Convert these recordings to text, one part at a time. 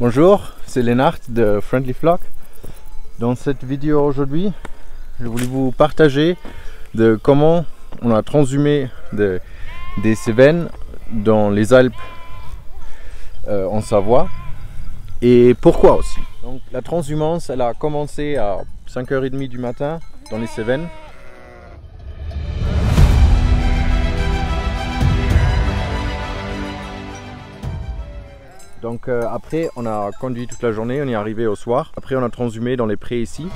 Bonjour, c'est Lennart de Friendly Flock. Dans cette vidéo aujourd'hui, je voulais vous partager de comment on a transhumé des Cévennes dans les Alpes en Savoie et pourquoi aussi. Donc la transhumance, elle a commencé à 5h30 du matin dans les Cévennes. Donc après on a conduit toute la journée, on est arrivé au soir. Après on a transhumé dans les prés ici.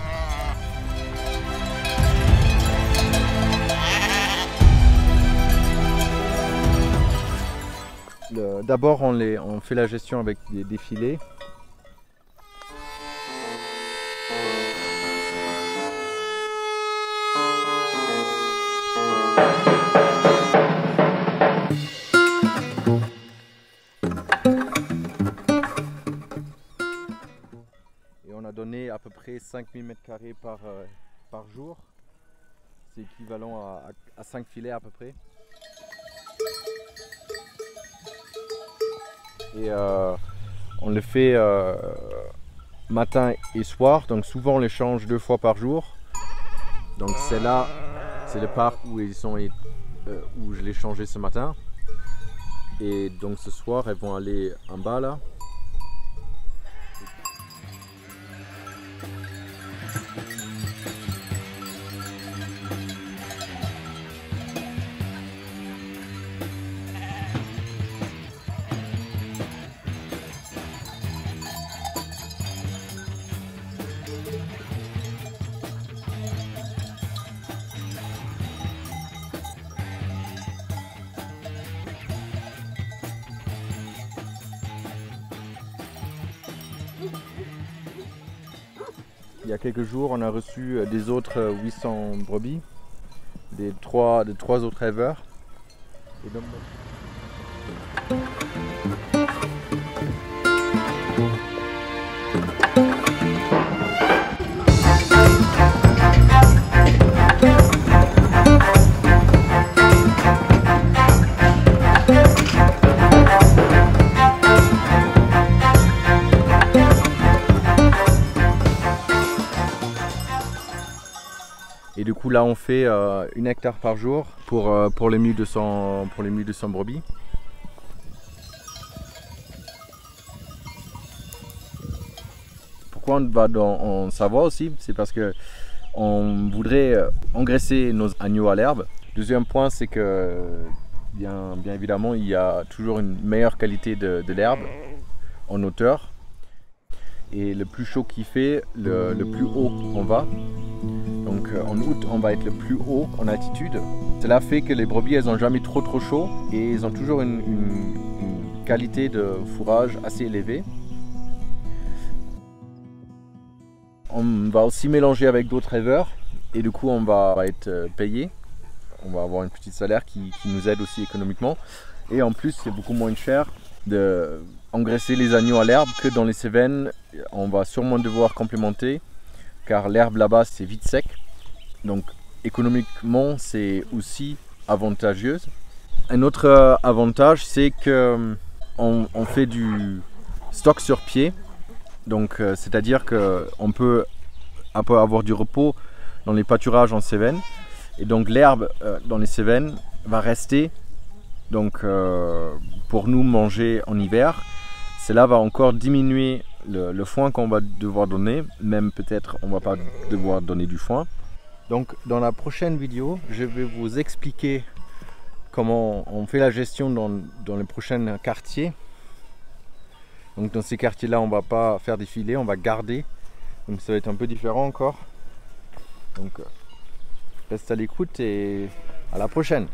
D'abord on fait la gestion avec des filets. On a donné à peu près 5000 m² par jour. C'est équivalent à 5 filets à peu près. Et on le fait matin et soir, donc souvent on les change 2 fois par jour. Donc c'est là, c'est le parc où ils sont, où je l'ai changé ce matin. Et donc ce soir elles vont aller en bas là. Il y a quelques jours, on a reçu des autres 800 brebis, des trois autres éleveurs. Et donc, et du coup là on fait 1 hectare par jour pour les 1200 brebis. Pourquoi on va en Savoie aussi? C'est parce que on voudrait engraisser nos agneaux à l'herbe. Deuxième point, c'est que bien évidemment il y a toujours une meilleure qualité de l'herbe en hauteur. Et le plus chaud qu'il fait, le plus haut on va. Donc en août, on va être le plus haut en altitude. Cela fait que les brebis, elles n'ont jamais trop chaud et elles ont toujours une qualité de fourrage assez élevée. On va aussi mélanger avec d'autres éleveurs et du coup on va être payé. On va avoir une petite salaire qui nous aide aussi économiquement. Et en plus, c'est beaucoup moins cher d'engraisser les agneaux à l'herbe que dans les Cévennes. On va sûrement devoir complémenter car l'herbe là-bas c'est vite sec. Donc économiquement c'est aussi avantageux. Un autre avantage, c'est que on fait du stock sur pied. Donc c'est-à-dire qu'on peut avoir du repos dans les pâturages en Cévennes. Et donc l'herbe dans les Cévennes va rester donc, pour nous manger en hiver. Cela va encore diminuer le foin qu'on va devoir donner, même peut-être on ne va pas devoir donner du foin. Donc dans la prochaine vidéo, je vais vous expliquer comment on fait la gestion dans les prochains quartiers. Donc dans ces quartiers-là, on ne va pas faire des filets, on va garder. Donc ça va être un peu différent encore. Donc reste à l'écoute et à la prochaine.